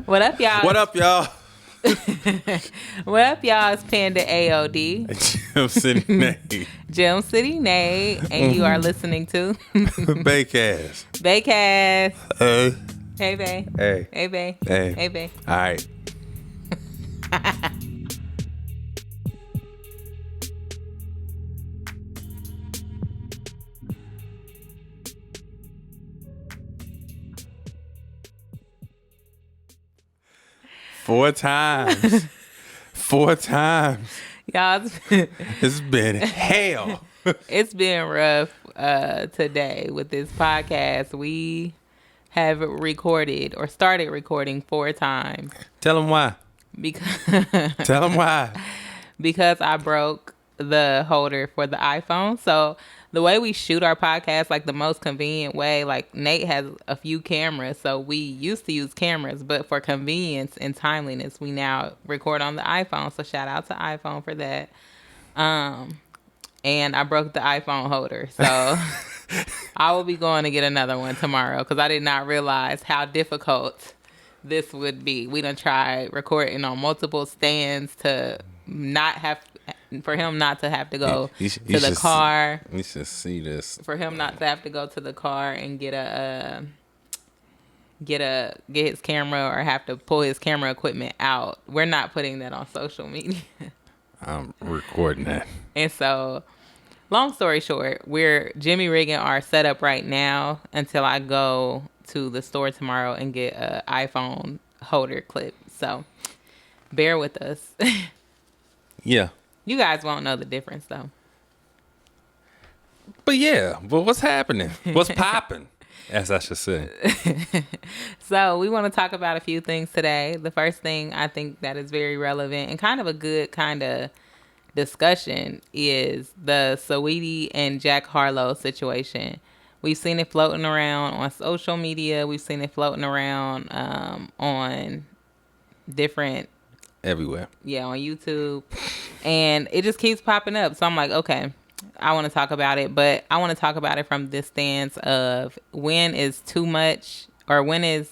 What up, y'all? What up, y'all? What up, y'all? It's Panda AOD. Gem City Nate. Gem City Nate. And you are listening to Baycast. Baycast. Hey. Hey, Bay. Hey. Hey, Bay. Hey. Hey, Bay. All right. Four times. Y'all, It's been hell. it's been rough today with this podcast. We have recorded or started recording 4 times. Tell them why. Tell them why. Because I broke the holder for the iPhone. So the way we shoot our podcast, like the most convenient way, like Nate has a few cameras. So we used to use cameras, but for convenience and timeliness, we now record on the iPhone. So shout out to iPhone for that. And I broke the iPhone holder. So I will be going to get another one tomorrow because I did not realize how difficult this would be. We done tried recording on multiple stands to not have, for him not to have to go to the car. You should see this. For him not to have to go to the car and get his camera or have to pull his camera equipment out. We're not putting that on social media. I'm recording that. And so, long story short, we're Jimmy rigging our setup right now until I go to the store tomorrow and get an iPhone holder clip. So, bear with us. Yeah. You guys won't know the difference, though. But what's happening? What's popping? As I should say. So we want to talk about a few things today. The first thing I think that is very relevant and kind of a good kind of discussion is the Saweetie and Jack Harlow situation. We've seen it floating around on social media. We've seen it floating around on different... Everywhere. Yeah, on YouTube. And it just keeps popping up. So I'm like, okay, I want to talk about it. But I want to talk about it from this stance of when is too much, or when is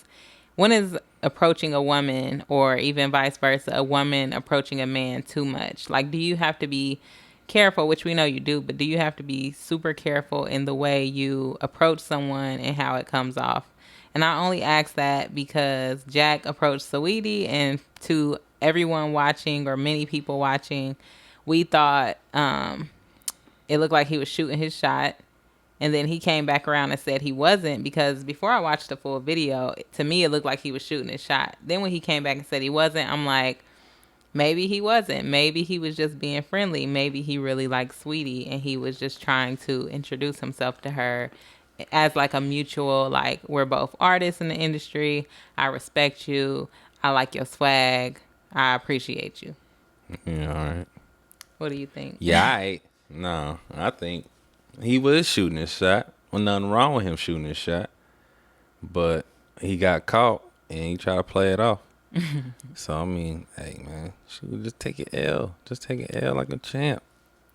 approaching a woman, or even vice versa, a woman approaching a man too much. Like, do you have to be careful, which we know you do, but do you have to be super careful in the way you approach someone and how it comes off? And I only ask that because Jack approached Saweetie, and to everyone watching, or many people watching, we thought it looked like he was shooting his shot. And then he came back around and said he wasn't, because before I watched the full video, to me it looked like he was shooting his shot. Then when he came back and said he wasn't, I'm like, maybe he wasn't. Maybe he was just being friendly. Maybe he really liked Saweetie and he was just trying to introduce himself to her as like a mutual, like, we're both artists in the industry. I respect you. I like your swag. I appreciate you. Yeah, all right. What do you think? Yeah, no, I think he was shooting his shot. Well, nothing wrong with him shooting his shot. But he got caught and he tried to play it off. So, I mean, hey, man, shoot, just take an L. Just take an L like a champ.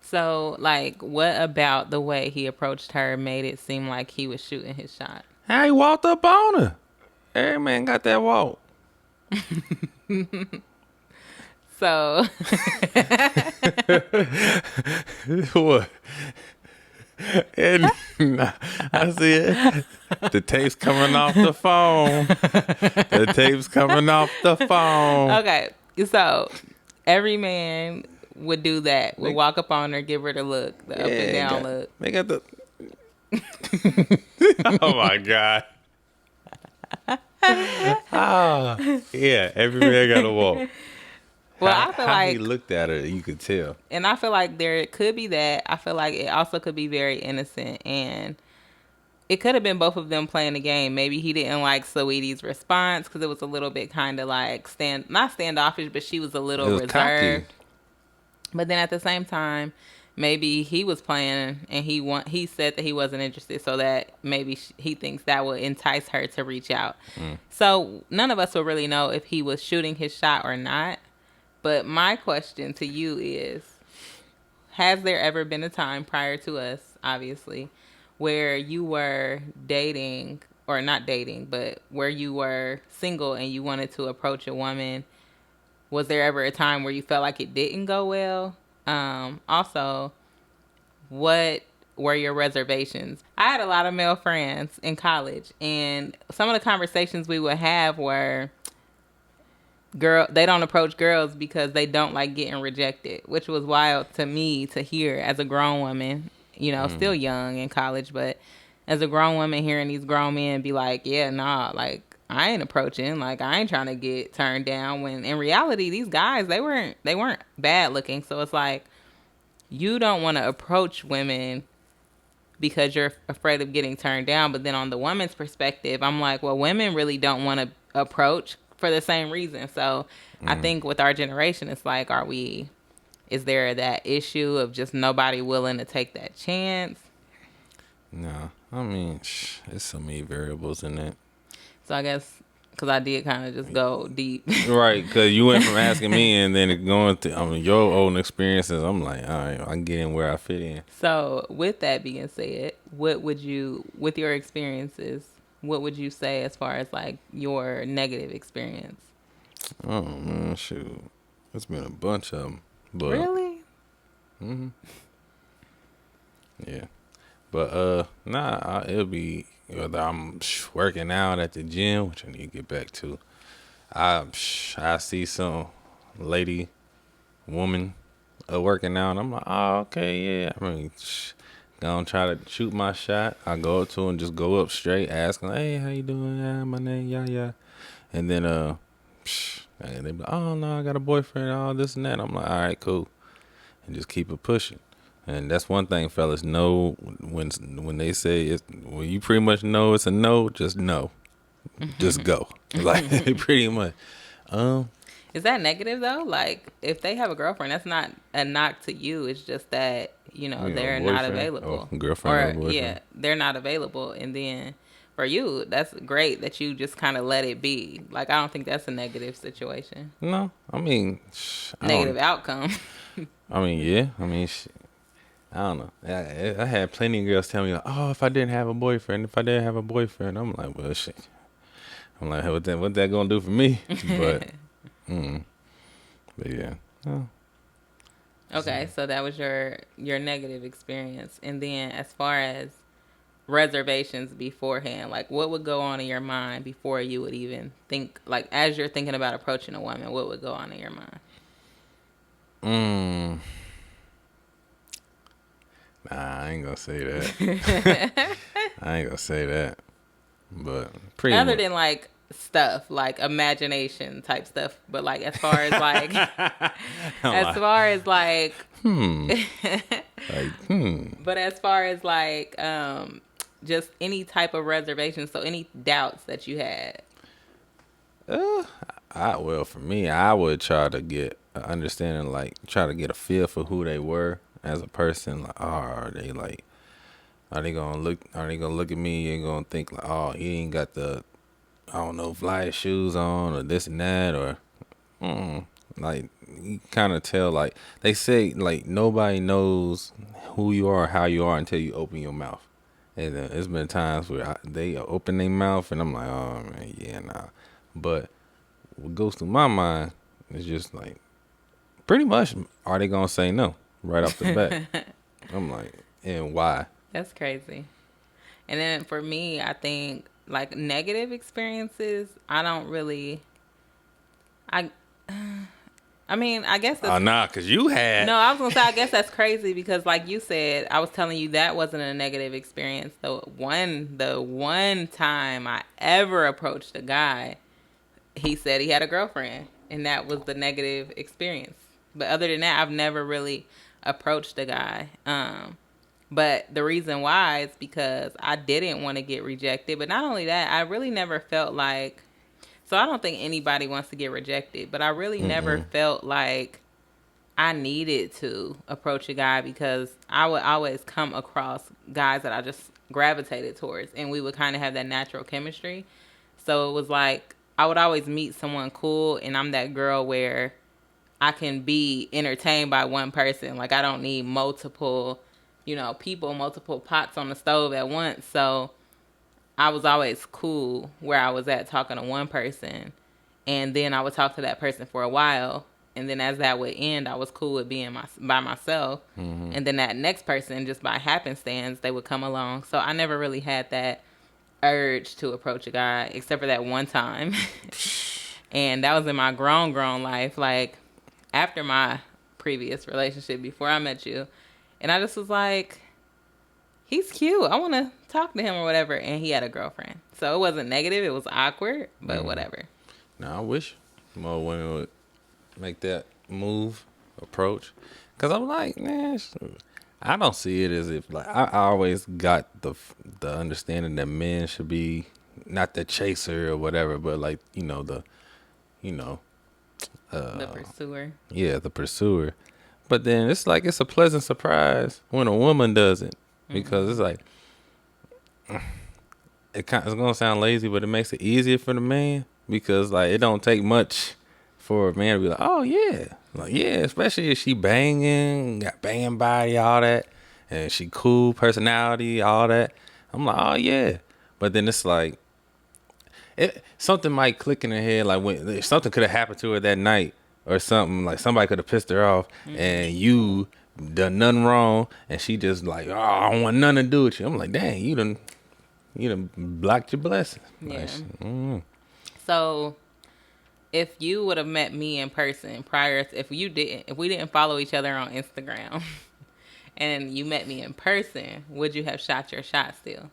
So, like, what about the way he approached her made it seem like he was shooting his shot? How he walked up on her. Every man got that walk. So. What? And I see it. The tape's coming off the phone. The tape's coming off the phone. Okay, so every man would do that. Would walk up on her, give her the look, the up and down look. They got the. Oh my God. Yeah, every man got a walk. Well, I feel how like he looked at her, you could tell. And I feel like there could be that. I feel like it also could be very innocent, and it could have been both of them playing the game. Maybe he didn't like Saweetie's response because it was a little bit kind of like not standoffish, but she was a little reserved. Cocky. But then at the same time, maybe he was playing and he said that he wasn't interested, so that maybe he thinks that would entice her to reach out. So none of us will really know if he was shooting his shot or not. But my question to you is, has there ever been a time prior to us, obviously, where you were dating or not dating, but where you were single and you wanted to approach a woman, was there ever a time where you felt like it didn't go well? Also, what were your reservations? I had a lot of male friends in college, and some of the conversations we would have were they don't approach girls because they don't like getting rejected, which was wild to me to hear as a grown woman, still young in college, but as a grown woman hearing these grown men be like, yeah, nah, like I ain't approaching, like I ain't trying to get turned down, when in reality these guys, they weren't bad looking. So it's like, you don't want to approach women because you're afraid of getting turned down. But then on the woman's perspective, I'm like, well, women really don't want to approach for the same reason. So I think with our generation, it's like, is there that issue of just nobody willing to take that chance? No, I mean, there's so many variables in it. So I guess, because I did kind of just go deep. Right, because you went from asking me and then going to your own experiences. I'm like, all right, I can get in where I fit in. So with that being said, with your experiences, what would you say as far as like your negative experience? Oh man, shoot, it's been a bunch of them. But, really? Mm-hmm. Yeah, but it'll be whether I'm working out at the gym, which I need to get back to. I see some woman working out. I'm like, oh, okay, yeah. I mean, gonna try to shoot my shot. I go up to her and just go up straight, ask them, hey, how you doing? Yeah, my name, yeah. And then, and they be like, oh, no, I got a boyfriend, all this and that. I'm like, all right, cool. And just keep it pushing. And that's one thing, fellas, know when they say when you pretty much know it's a no, just no. Just go. Like, pretty much. Is that negative though? Like, if they have a girlfriend, that's not a knock to you. It's just that, they're not available. Girlfriend or boyfriend. Yeah, they're not available. And then for you, that's great that you just kind of let it be. Like, I don't think that's a negative situation. No, I mean, negative outcome. I mean, yeah. I mean, I don't know. I had plenty of girls tell me, like, oh, if I didn't have a boyfriend, I'm like, well, shit. I'm like, what that gonna do for me? But, but yeah. Oh. Okay, so that was your negative experience. And then as far as reservations beforehand, like what would go on in your mind before you would even think, like as you're thinking about approaching a woman, what would go on in your mind? Nah, I ain't gonna say that. I ain't gonna say that. But pretty other much. Than like stuff, like imagination type stuff, but like as far as like but as far as like just any type of reservation, so any doubts that you had. For me, I would try to get an understanding, like try to get a feel for who they were as a person. Like, are they gonna look at me and gonna think like, oh, he ain't got the, I don't know, fly shoes on or this and that, or like you kind of tell, like they say, like nobody knows who you are or how you are until you open your mouth. And there's been times where they open their mouth and I'm like, oh man, yeah, nah. But what goes through my mind is just like, pretty much, are they gonna say no right off the bat? I'm like, and why? That's crazy. And then for me, I think like negative experiences, I don't really. I mean, I guess that's... Oh, nah, because you had... No, I was going to say, I guess that's crazy because like you said, I was telling you that wasn't a negative experience. The one time I ever approached a guy, he said he had a girlfriend, and that was the negative experience. But other than that, I've never really approached a guy. But the reason why is because I didn't want to get rejected. But not only that, I really never felt like... So I don't think anybody wants to get rejected, but I really never felt like I needed to approach a guy because I would always come across guys that I just gravitated towards, and we would kind of have that natural chemistry. So it was like I would always meet someone cool, and I'm that girl where I can be entertained by one person. Like I don't need multiple, multiple pots on the stove at once. So I was always cool where I was at talking to one person, and then I would talk to that person for a while, and then as that would end, I was cool with being by myself, and then that next person, just by happenstance, they would come along. So I never really had that urge to approach a guy, except for that one time, and that was in my grown life, like after my previous relationship before I met you, and I just was like, he's cute. I want to talk to him or whatever. And he had a girlfriend. So it wasn't negative. It was awkward, but whatever. Now, I wish more women would make that move, approach. Because I'm like, man, I don't see it as if, like, I always got the understanding that men should be not the chaser or whatever, but like, The pursuer. yeah, the pursuer. But then it's like, it's a pleasant surprise when a woman does it. Because it's like, it's gonna sound lazy, but it makes it easier for the man, because like it don't take much for a man to be like, oh yeah, like yeah, especially if she banging, got banging body, all that, and she cool personality, all that. I'm like, oh yeah, but then it's like, something might click in her head, like when something could have happened to her that night or something, like somebody could have pissed her off, and you done nothing wrong, and she just like, oh, I don't want nothing to do with you. I'm like, dang, you done blocked your blessing. Yeah. Like, So if you would have met me in person prior to, if we didn't follow each other on Instagram and you met me in person, would you have shot your shot still?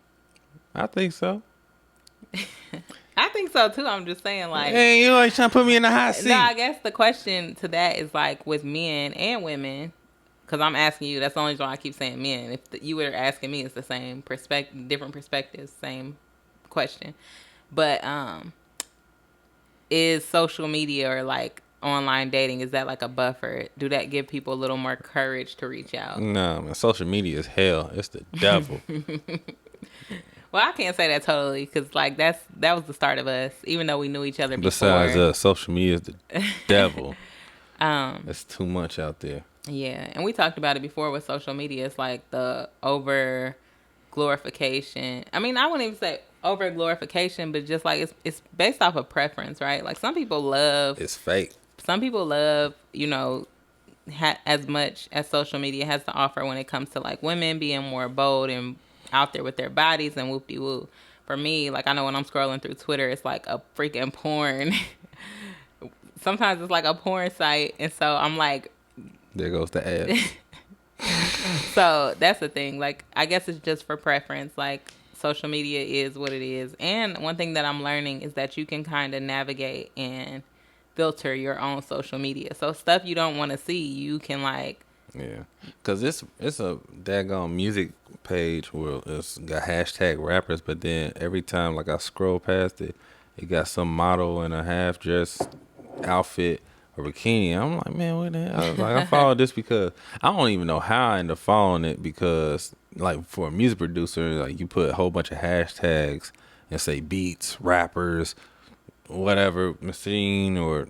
I think so. I think so too. I'm just saying, like, Hey, you always trying to put me in the hot seat. no, I guess the question to that is like with men and women, because I'm asking you. That's the only reason why I keep saying men. If you were asking me, it's the same perspective, different perspectives, same question. But is social media or like online dating, is that like a buffer? Do that give people a little more courage to reach out? No, man, social media is hell. It's the devil. Well, I can't say that totally, because like that was the start of us, even though we knew each other before. Besides us, social media is the devil. It's too much out there. Yeah, and we talked about it before with social media. It's like the over glorification. I mean, I wouldn't even say over glorification, but just like it's based off of preference, right? Like some people love, It's fake. some people love, as much as social media has to offer when it comes to like women being more bold and out there with their bodies and whoop-de-woo. For me, like I know when I'm scrolling through Twitter, it's like a freaking porn. Sometimes it's like a porn site, and so I'm like, There goes the ad. so that's the thing. Like, I guess it's just for preference. Like, social media is what it is. And one thing that I'm learning is that you can kind of navigate and filter your own social media. So stuff you don't want to see, you can like. Yeah, because it's a daggone music page where it's got hashtag rappers, but then every time like I scroll past it, it got some model in a half dress outfit or bikini. I'm like, man, what the hell? I was like, I followed this because I don't even know how I ended up following it, because like for a music producer, like you put a whole bunch of hashtags and say beats, rappers, whatever machine or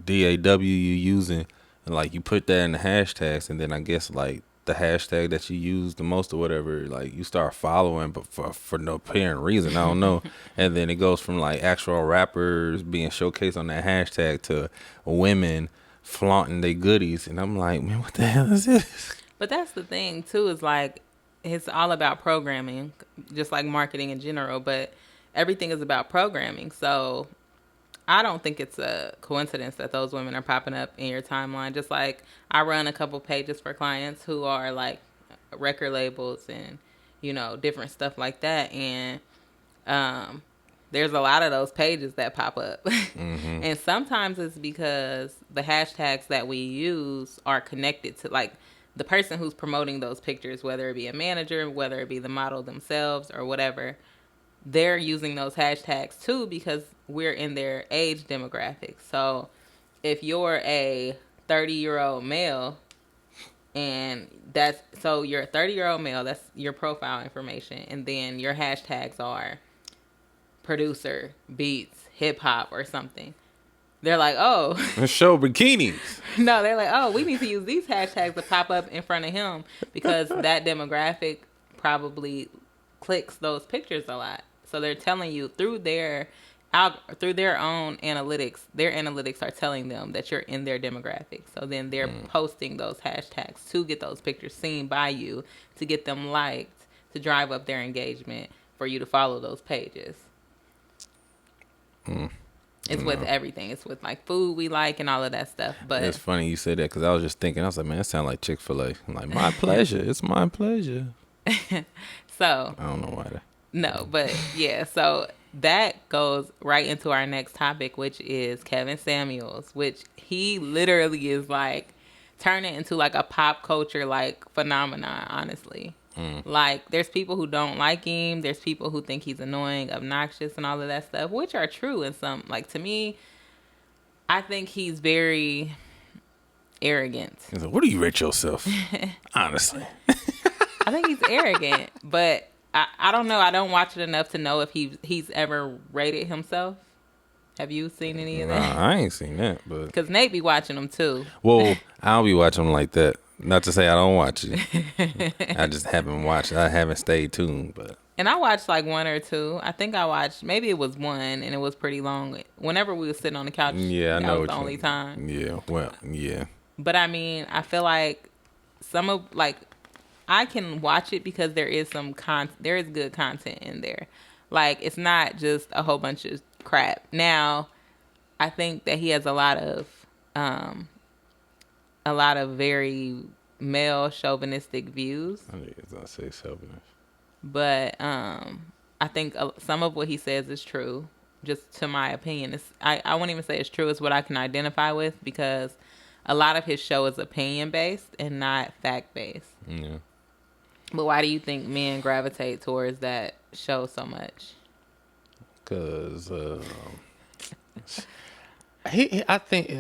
DAW you using, and like you put that in the hashtags, and then I guess like the hashtag that you use the most or whatever, like you start following, but for no apparent reason, I don't know. And then it goes from like actual rappers being showcased on that hashtag to women flaunting their goodies, and I'm like, man, what the hell is this? But that's the thing too, is like it's all about programming, just like marketing in general, but everything is about programming. So I don't think it's a coincidence that those women are popping up in your timeline. Just like I run a couple pages for clients who are like record labels and, different stuff like that. And there's a lot of those pages that pop up. Mm-hmm. And sometimes it's because the hashtags that we use are connected to like the person who's promoting those pictures, whether it be a manager, whether it be the model themselves or whatever. They're using those hashtags too because we're in their age demographic. So if you're a 30-year-old male and you're a 30-year-old male, that's your profile information. And then your hashtags are producer, beats, hip hop or something. They're like, oh. Show bikinis. No, they're like, oh, we need to use these hashtags to pop up in front of him because that demographic probably clicks those pictures a lot. So they're telling you through their own analytics, their analytics are telling them that you're in their demographic. So then they're posting those hashtags to get those pictures seen by you, to get them liked, to drive up their engagement, for you to follow those pages. It's with everything. It's with like food we like and all of that stuff. But it's funny you said that because I was just thinking, I was like, man, that sounds like Chick-fil-A. I'm like, my pleasure. It's my pleasure. So I don't know why that. no, but yeah, so that goes right into our next topic, which is Kevin Samuels, which he literally is like turning into like a pop culture like phenomenon, honestly. Like there's people who don't like him, there's people who think he's annoying, obnoxious, and all of that stuff, which are true in some. Like to me, I think he's very arrogant. He's like, what do you rate yourself? Honestly. I think he's arrogant, but I don't know. I don't watch it enough to know if he's ever rated himself. Have you seen any of that? Nah, I ain't seen that, but Because Nate be watching them too. well, I'll be watching them like that. Not to say I don't watch it. I just haven't watched. I haven't stayed tuned, but. And I watched like one or two. I think I watched, maybe it was one, and it was pretty long. Whenever we were sitting on the couch, Yeah, I that know was the only time. Yeah, well, yeah. But I mean, I feel like some of like I can watch it because there is there is good content in there. Like it's not just a whole bunch of crap. Now, I think that he has a lot of very male chauvinistic views. I think it's gonna say chauvinist. But I think some of what he says is true. Just to my opinion, I won't even say it's true. It's what I can identify with because a lot of his show is opinion based and not fact based. Yeah. But why do you think men gravitate towards that show so much? Because I think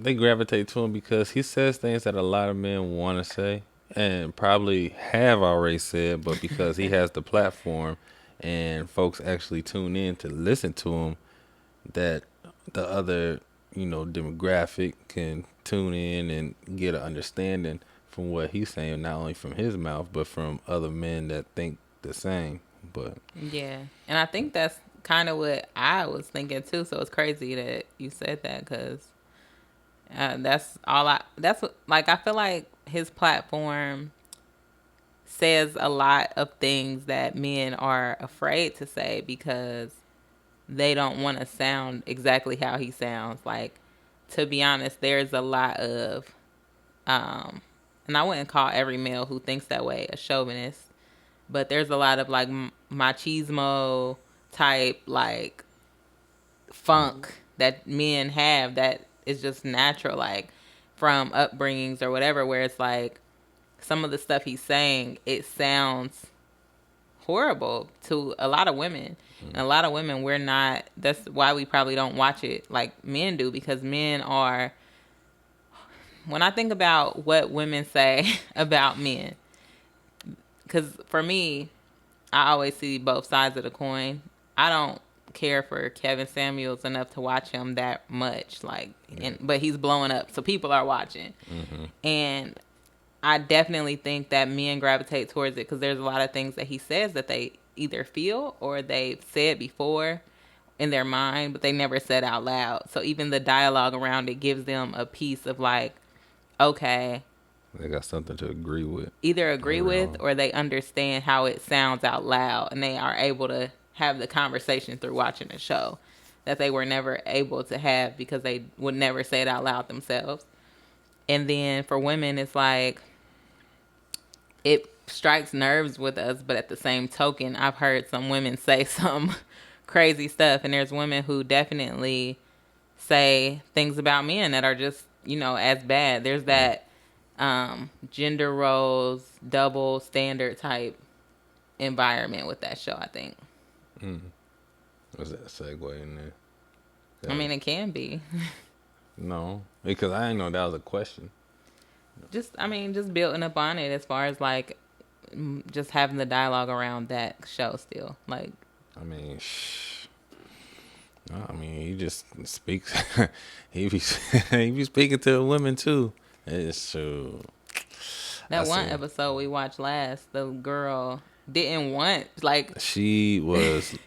they gravitate to him because he says things that a lot of men want to say and probably have already said, but because he has the platform and folks actually tune in to listen to him, that the other, demographic can tune in and get an understanding from what he's saying, not only from his mouth, but from other men that think the same. But yeah, and I think that's kind of what I was thinking too. So it's crazy that you said that because that's like I feel like his platform says a lot of things that men are afraid to say because they don't want to sound exactly how he sounds. Like, to be honest, there's a lot of and I wouldn't call every male who thinks that way a chauvinist, but there's a lot of like machismo type like funk that men have that is just natural, like from upbringings or whatever, where it's like some of the stuff he's saying, it sounds horrible to a lot of women. And a lot of women, that's why we probably don't watch it like men do, because men are, when I think about what women say about men, because for me, I always see both sides of the coin. I don't care for Kevin Samuels enough to watch him that much, but he's blowing up, so people are watching. And I definitely think that men gravitate towards it because there's a lot of things that he says that they either feel or they've said before in their mind, but they never said out loud. So even the dialogue around it gives them a piece of like, okay, they got something to agree with. Either agree with or they understand how it sounds out loud, and they are able to have the conversation through watching the show that they were never able to have because they would never say it out loud themselves. And then for women, it's like it strikes nerves with us, but at the same token, I've heard some women say some crazy stuff, and there's women who definitely say things about men that are just, as bad. There's that gender roles, double standard type environment with that show, I think. Was that a segue in there? I mean, it can be. No, because I didn't know that was a question. Just building up on it as far as like just having the dialogue around that show still. Like, he just speaks. he be speaking to women too. It's true. That one episode we watched last, the girl didn't want, like, she was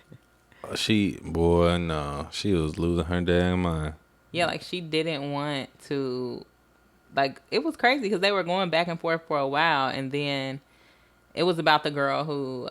boy, no, she was losing her damn mind. Yeah, like she didn't want to. Like it was crazy because they were going back and forth for a while, and then it was about the girl who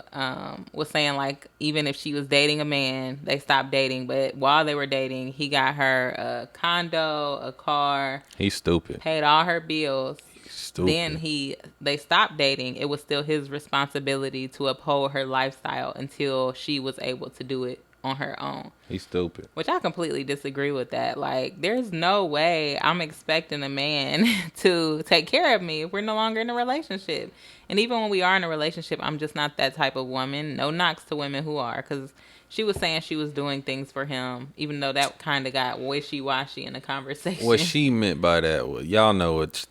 was saying like even if she was dating a man, they stopped dating. But while they were dating, he got her a condo, a car, He's stupid. paid all her bills. He's Then stupid. they stopped dating. It was still his responsibility to uphold her lifestyle until she was able to do it on her own. He's stupid. Which I completely disagree with that. Like, there's no way I'm expecting a man to take care of me if we're no longer in a relationship. And even when we are in a relationship, I'm just not that type of woman. No knocks to women who are, because she was saying she was doing things for him, even though that kind of got wishy-washy in the conversation. What she meant by that was, y'all know what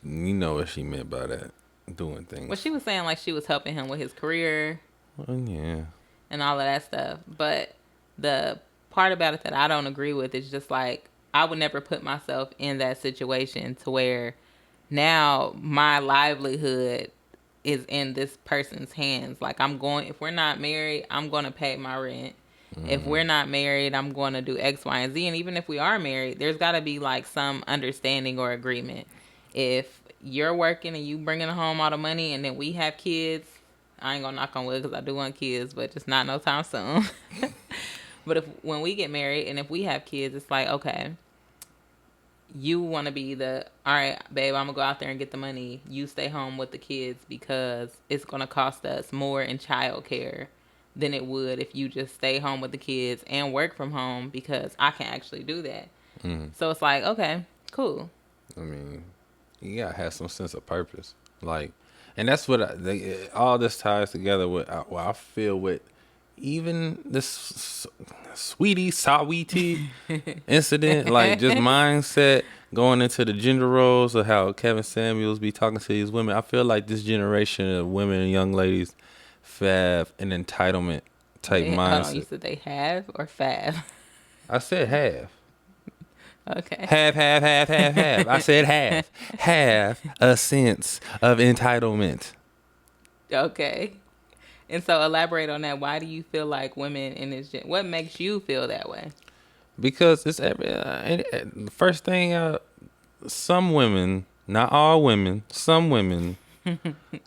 she meant by that. Doing things. Well, she was saying like she was helping him with his career. Well, yeah. And all of that stuff. But the part about it that I don't agree with is just like I would never put myself in that situation to where now my livelihood is in this person's hands. Like if we're not married, I'm going to pay my rent. If we're not married, I'm going to do X, Y, and Z. And even if we are married, there's got to be like some understanding or agreement. If you're working and you bringing home all the money and then we have kids, I ain't gonna knock on wood because I do want kids, but just not no time soon. But when we get married and if we have kids, it's like, okay, you want to be all right, babe, I'm gonna go out there and get the money. You stay home with the kids because it's gonna cost us more in childcare than it would if you just stay home with the kids and work from home because I can actually do that. So it's like, okay, cool. I mean, you gotta have some sense of purpose, like, and that's what all this ties together with. I feel with even this Saweetie incident, like just mindset going into the gender roles of how Kevin Samuels be talking to these women. I feel like this generation of women and young ladies have an entitlement type mindset. Hold on, you said they have or fab? I said have. Okay. Have. I said have. Have a sense of entitlement. Okay. And so elaborate on that. Why do you feel like women in this what makes you feel that way? Because it's the first thing, some women, not all women, some women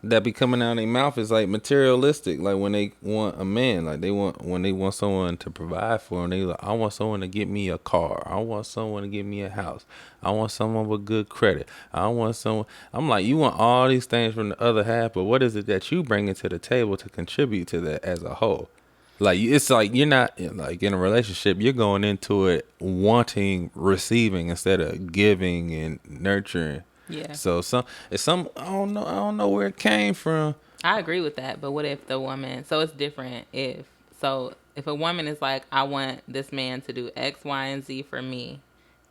that be coming out of their mouth is like materialistic. Like when they want a man, like when they want someone to provide for them, they like, I want someone to get me a car. I want someone to get me a house. I want someone with good credit. I want someone. I'm like, you want all these things from the other half, but what is it that you bring to the table to contribute to that as a whole? Like, it's like you're not like in a relationship, you're going into it wanting receiving instead of giving and nurturing. Yeah. So I don't know where it came from. I agree with that, but what if the woman, so it's different if a woman is like, I want this man to do X, Y, and Z for me,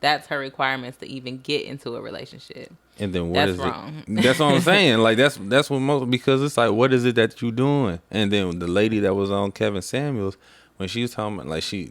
that's her requirements to even get into a relationship. And then that's wrong. That's what I'm saying. Like that's what most, because it's like, what is it that you doing? And then the lady that was on Kevin Samuels, when she was talking about, like she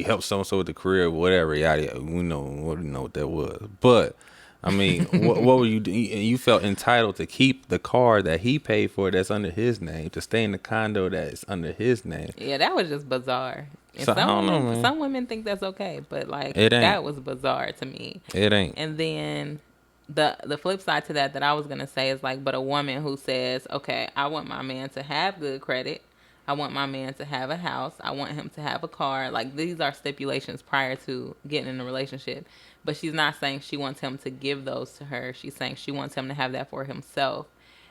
helped so and so with the career, whatever, yada. We know what that was, but. I mean, what were you doing? You felt entitled to keep the car that he paid for that's under his name, to stay in the condo that's under his name. Yeah, that was just bizarre. And so, I don't know, man. Some women think that's okay, but like that was bizarre to me. It ain't. And then the flip side to that I was gonna say is like, but a woman who says, okay, I want my man to have good credit. I want my man to have a house. I want him to have a car. Like, these are stipulations prior to getting in a relationship. But she's not saying she wants him to give those to her. She's saying she wants him to have that for himself.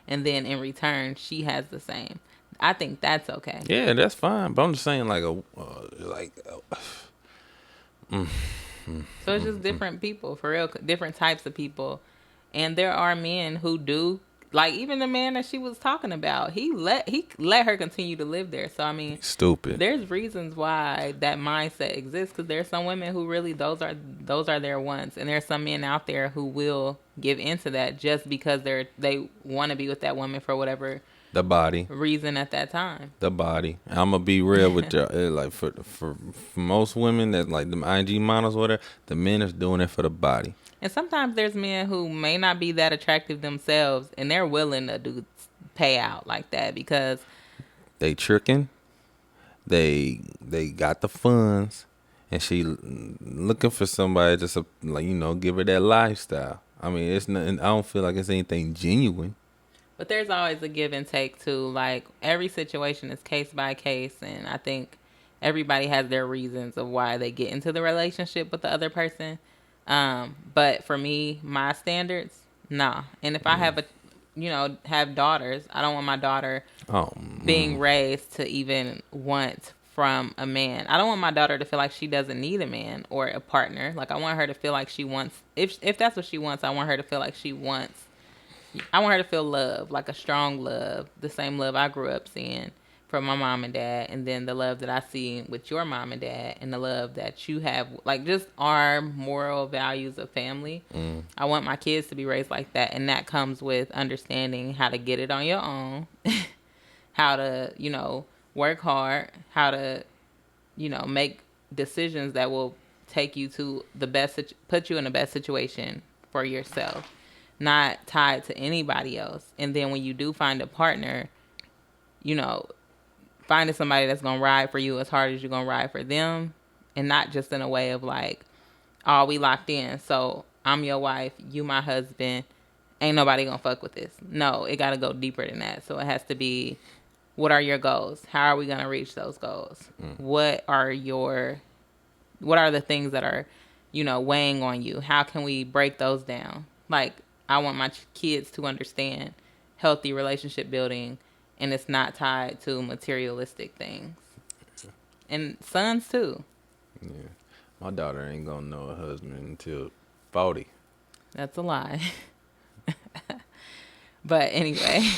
And then in return, she has the same. I think that's okay. Yeah, that's fine. But I'm just saying, so it's just different people, for real. Different types of people. And there are men who do. Like, even the man that she was talking about, he let her continue to live there. So, I mean, stupid. There's reasons why that mindset exists, because there's some women who really, those are their wants. And there's some men out there who will give into that just because they want to be with that woman for whatever the body reason at that time. The body. I'm gonna be real with you. Like for most women that like them IG models, whatever, the men is doing it for the body. And sometimes there's men who may not be that attractive themselves, and they're willing to pay out like that because they tricking. They got the funds, and she looking for somebody just like give her that lifestyle. I mean, it's nothing. I don't feel like it's anything genuine. But there's always a give and take too. Like every situation is case by case, and I think everybody has their reasons of why they get into the relationship with the other person. But for me, my standards, nah. And if I have have daughters, I don't want my daughter being raised to even want from a man. I don't want my daughter to feel like she doesn't need a man or a partner. Like I want her to feel like she wants, if that's what she wants, I want her to feel like I want her to feel love, like a strong love, the same love I grew up seeing from my mom and dad, and then the love that I see with your mom and dad, and the love that you have, like just our moral values of family. I want my kids to be raised like that, and that comes with understanding how to get it on your own, how to, work hard, how to, make decisions that will take you to put you in the best situation for yourself, not tied to anybody else. And then when you do find a partner, finding somebody that's going to ride for you as hard as you're going to ride for them, and not just in a way of like, oh, we locked in, so I'm your wife, you my husband, ain't nobody going to fuck with this. No, it got to go deeper than that. So it has to be, what are your goals? How are we going to reach those goals? What are the things that are, weighing on you? How can we break those down? Like, I want my kids to understand healthy relationship building, and it's not tied to materialistic things. And sons too. Yeah. My daughter ain't gonna know a husband until 40. That's a lie. But anyway.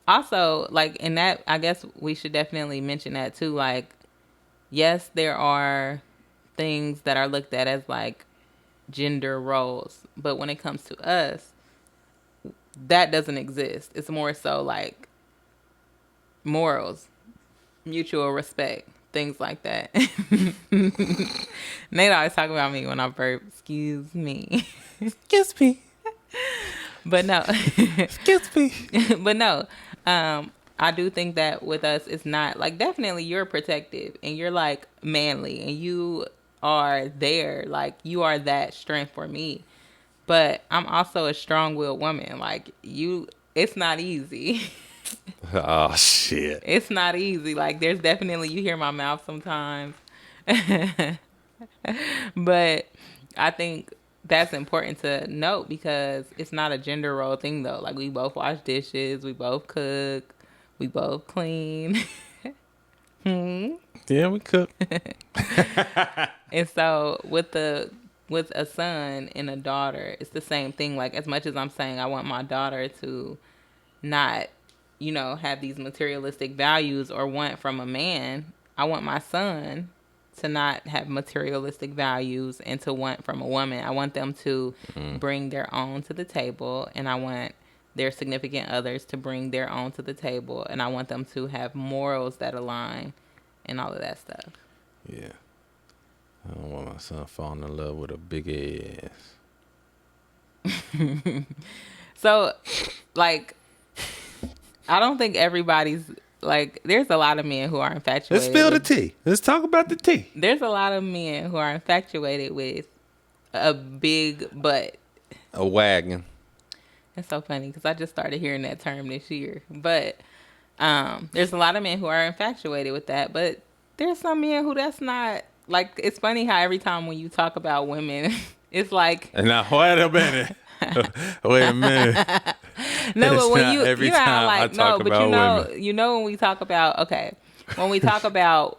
Also, like, in that, I guess we should definitely mention that too. Like, yes, there are things that are looked at as like gender roles, but when it comes to us, that doesn't exist. It's more so like morals, mutual respect, things like that. Nate always talk about me when I burp. Excuse me. Excuse me. But no. Excuse me. But no. I do think that with us, it's not like, definitely you're protective and you're like manly and you are there. Like, you are that strength for me. But I'm also a strong-willed woman. Like, it's not easy. Oh, shit. It's not easy. Like, there's definitely, you hear my mouth sometimes. But I think that's important to note, because it's not a gender role thing, though. Like, we both wash dishes. We both cook. We both clean. Yeah, we cook. And so with a son and a daughter, it's the same thing. Like, as much as I'm saying I want my daughter to not, have these materialistic values or want from a man, I want my son to not have materialistic values and to want from a woman. I want them to bring their own to the table, and I want their significant others to bring their own to the table, and I want them to have morals that align and all of that stuff. Yeah. I don't want my son falling in love with a big ass. So, like, I don't think everybody's, like, there's a lot of men who are infatuated. Let's spill the tea. Let's talk about the tea. There's a lot of men who are infatuated with a big butt. A wagon. It's so funny because I just started hearing that term this year. But there's a lot of men who are infatuated with that. But there's some men who that's not. Like, it's funny how every time when you talk about women, it's like... Now, wait a minute. Wait a minute. No, it's but when you... Every you time like, I talk no, about but women. when we talk about... Okay. When we talk about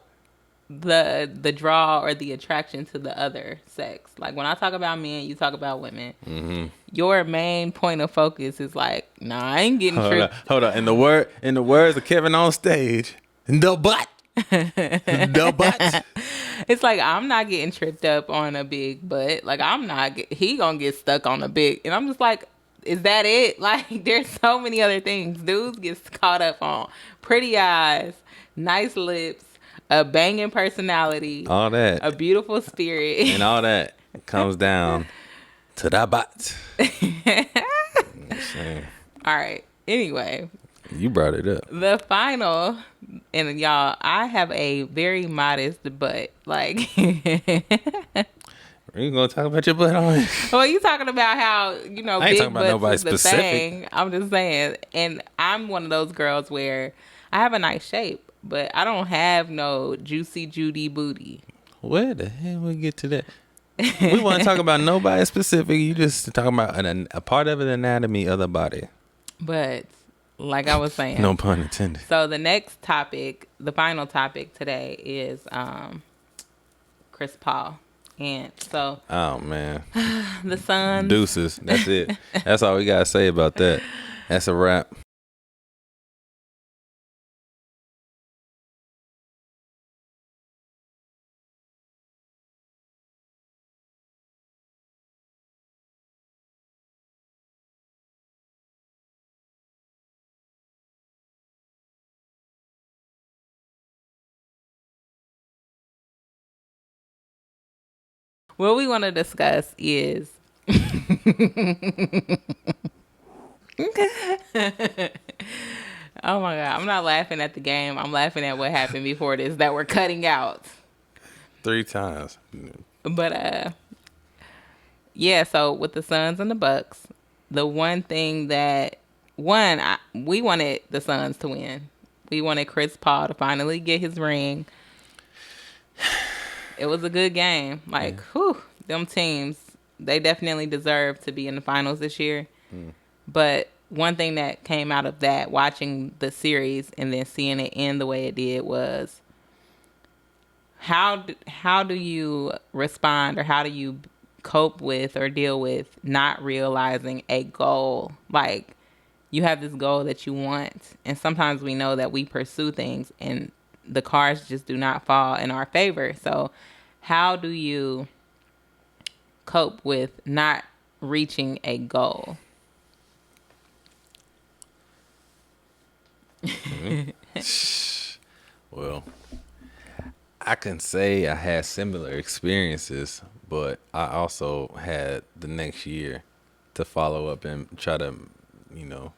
the draw or the attraction to the other sex. Like, when I talk about men, you talk about women. Mm-hmm. Your main point of focus is like, nah, I ain't getting tricked. Hold on. In the words of Kevin on stage, the butt. The butt. It's like, I'm not getting tripped up on a big butt. Like, he gonna get stuck on a big. And I'm just like, is that it? Like, there's so many other things. Dudes get caught up on pretty eyes, nice lips, a banging personality, all that, a beautiful spirit, and all that comes down to that butt. All right. Anyway, You brought it up. The final, and y'all, I have a very modest butt. Like, Are you gonna talk about your butt on it? well, you talking about how I ain't talking big about butts nobody is the specific. thing. I'm just saying, and I'm one of those girls where I have a nice shape, but I don't have no juicy Judy booty. Where the hell we get to that? We want to talk about nobody specific. You just talking about a part of the anatomy of the body. But like I was saying, No pun intended. so the next topic, the final topic today is Chris Paul. And so Oh man, the Suns. deuces. That's it. That's all we gotta say about that. That's a wrap. What we want to discuss is oh my god, I'm not laughing at the game. I'm laughing at what happened before this that we're cutting out. 3 times. But yeah, so with the Suns and the Bucks, the one thing that we wanted the Suns to win. We wanted Chris Paul to finally get his ring. It was a good game. Like, whew, them teams, they definitely deserve to be in the finals this year. But one thing that came out of that, watching the series and then seeing it end the way it did, was how do you respond, or how do you cope with or deal with not realizing a goal? Like, you have this goal that you want, and sometimes we know that we pursue things and the cards just do not fall in our favor. So how do you cope with not reaching a goal? Well, I can say I had similar experiences, but I also had the next year to follow up and try to, you know,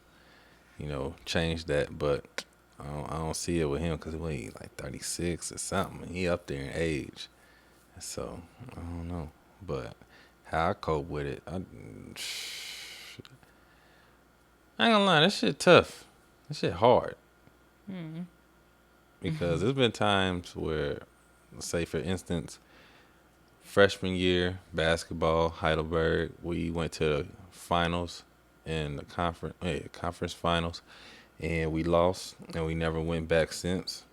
change that. But I don't see it with him because he like 36 or something. He up there in age, so I don't know. But how I cope with it, I ain't gonna lie, that shit tough. That shit hard. Because there's been times where, say for instance, freshman year basketball, Heidelberg, we went to the finals in the conference finals, and we lost, and we never went back since.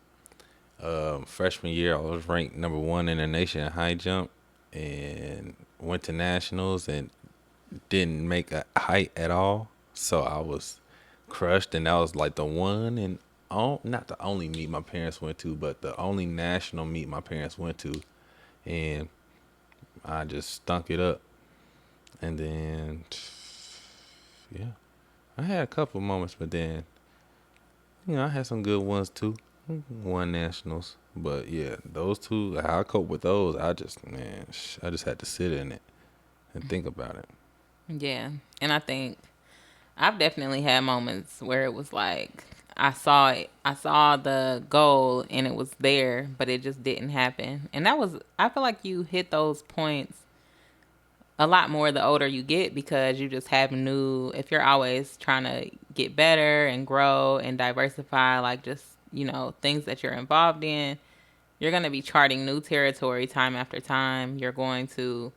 Freshman year, I was ranked number 1 in the nation in high jump, and went to nationals and didn't make a height at all. So I was crushed, and that was like the one and not the only meet my parents went to, but the only national meet my parents went to, and I just stunk it up. And then, yeah, I had a couple moments, but then, I had some good ones too. Won nationals, but yeah, those two, how I cope with those, I just had to sit in it and think about it. Yeah. And I think I've definitely had moments where it was like I saw it. I saw the goal and it was there, but it just didn't happen. And I feel like you hit those points a lot more the older you get, because you just have if you're always trying to get better and grow and diversify, like just, things that you're involved in, you're going to be charting new territory time after time. You're going to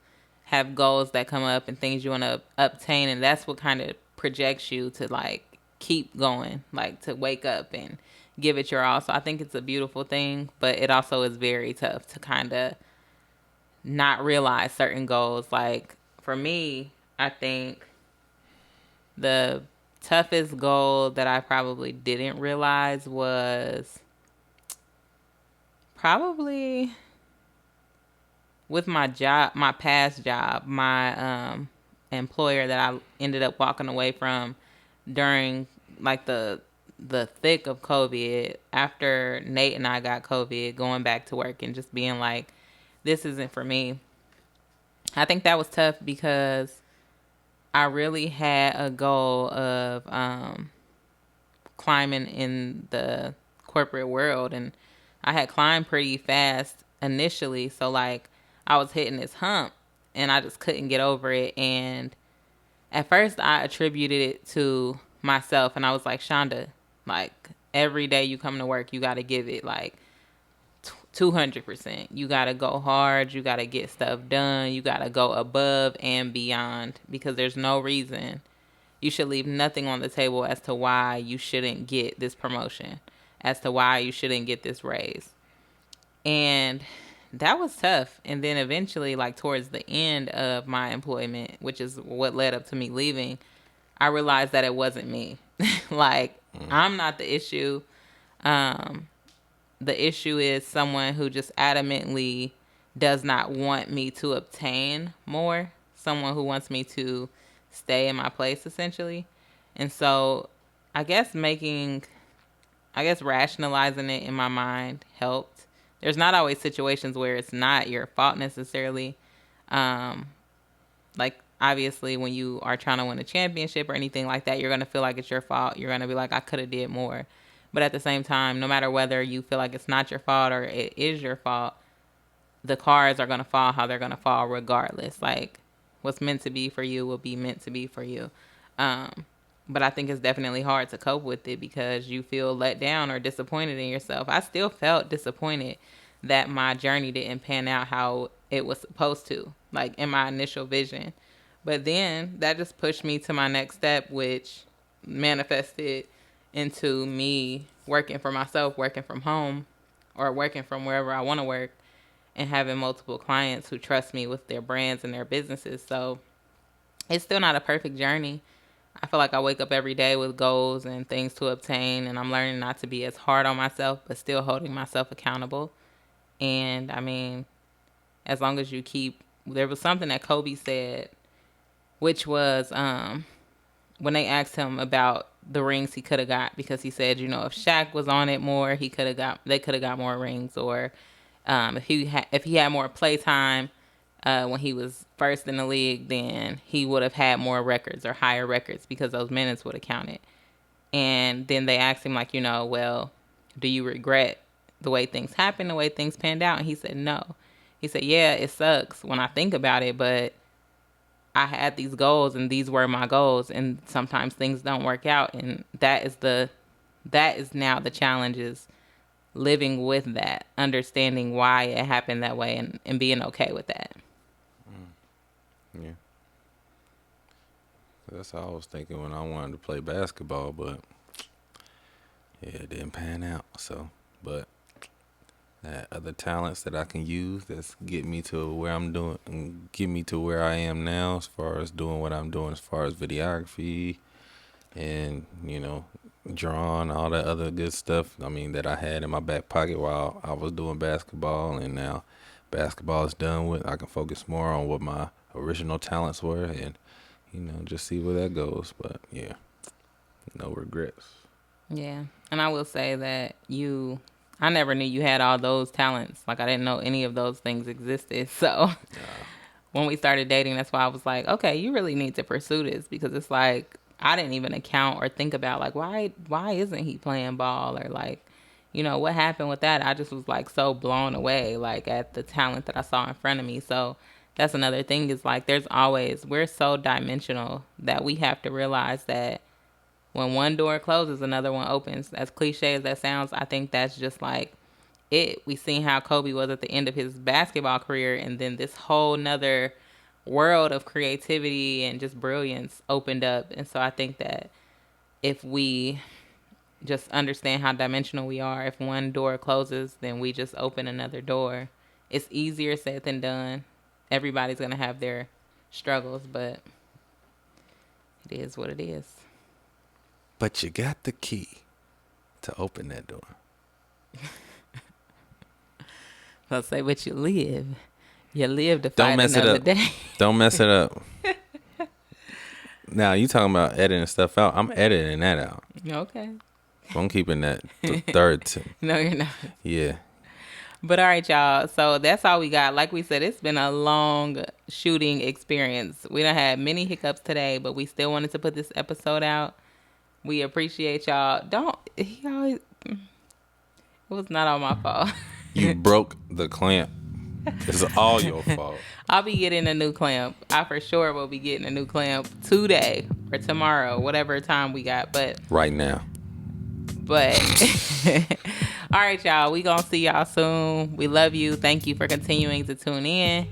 have goals that come up and things you want to obtain. And that's what kind of projects you to like keep going, like to wake up and give it your all. So I think it's a beautiful thing, but it also is very tough to kind of not realize certain goals. Like for me, I think the toughest goal that I probably didn't realize was probably with my job, my past job, my employer that I ended up walking away from during like the thick of COVID, after Nate and I got COVID, going back to work and just being like, this isn't for me. I think that was tough because I really had a goal of climbing in the corporate world, and I had climbed pretty fast initially. So like I was hitting this hump and I just couldn't get over it. And at first I attributed it to myself, and I was like, Chanda, like every day you come to work, you got to give it like 200%. You got to go hard. You got to get stuff done. You got to go above and beyond, because there's no reason you should leave nothing on the table as to why you shouldn't get this promotion, as to why you shouldn't get this raise. And that was tough. And then eventually, like towards the end of my employment, which is what led up to me leaving, I realized that it wasn't me. Like, I'm not the issue. The issue is someone who just adamantly does not want me to obtain more, someone who wants me to stay in my place, essentially. And so I guess rationalizing it in my mind helped. There's not always situations where it's not your fault necessarily. Like, obviously, when you are trying to win a championship or anything like that, you're going to feel like it's your fault. You're going to be like, I could have did more. But at the same time, no matter whether you feel like it's not your fault or it is your fault, the cards are going to fall how they're going to fall regardless. Like, what's meant to be for you will be meant to be for you. But I think it's definitely hard to cope with it because you feel let down or disappointed in yourself. I still felt disappointed that my journey didn't pan out how it was supposed to, like in my initial vision. But then that just pushed me to my next step, which manifested into me working for myself, working from home, or working from wherever I want to work, and having multiple clients who trust me with their brands and their businesses. So it's still not a perfect journey. I feel like I wake up every day with goals and things to obtain, and I'm learning not to be as hard on myself, but still holding myself accountable. And I mean, as long as you keep, there was something that Kobe said, which was when they asked him about the rings he could have got, because he said, you know, if Shaq was on it more, they could have got more rings, or if he had more playtime when he was first in the league, then he would have had more records or higher records because those minutes would have counted. And then they asked him, like, you know, well, do you regret the way things happened, the way things panned out? And he said, no. He said, yeah, it sucks when I think about it, but I had these goals and these were my goals, and sometimes things don't work out, and that is now the challenge, is living with that, understanding why it happened that way, and being okay with that. Yeah. That's how I was thinking when I wanted to play basketball, but yeah, it didn't pan out. So, but other talents that I can use that's get me to where I'm doing and get me to where I am now, as far as doing what I'm doing, as far as videography and, you know, drawing, all that other good stuff. I mean, that I had in my back pocket while I was doing basketball, and now basketball is done with. I can focus more on what my original talents were, and, you know, just see where that goes. But yeah, no regrets. Yeah. And I will say that I never knew you had all those talents. Like, I didn't know any of those things existed. So when we started dating, that's why I was like, okay, you really need to pursue this, because it's like, I didn't even account or think about, like, why isn't he playing ball, or like, you know, what happened with that? I just was like so blown away, like, at the talent that I saw in front of me. So that's another thing, is like, we're so dimensional that we have to realize that when one door closes, another one opens. As cliche as that sounds, I think that's just like it. We seen how Kobe was at the end of his basketball career, and then this whole nother world of creativity and just brilliance opened up. And so I think that if we just understand how dimensional we are, if one door closes, then we just open another door. It's easier said than done. Everybody's going to have their struggles, but it is what it is. But you got the key to open that door. I'll say, but you live. You live to fight another day. Don't mess it up. Now, you talking about editing stuff out. I'm editing that out. Okay. I'm keeping that third. No, you're not. Yeah. But all right, y'all. So that's all we got. Like we said, it's been a long shooting experience. We done had many hiccups today, but we still wanted to put this episode out. We appreciate y'all. He always... It was not all my fault. You broke the clamp. It's all your fault. I'll be getting a new clamp. I for sure will be getting a new clamp today or tomorrow, whatever time we got. But right now. All right, y'all. We gonna see y'all soon. We love you. Thank you for continuing to tune in.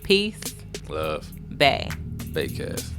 Peace. Love. Bae. Baycast.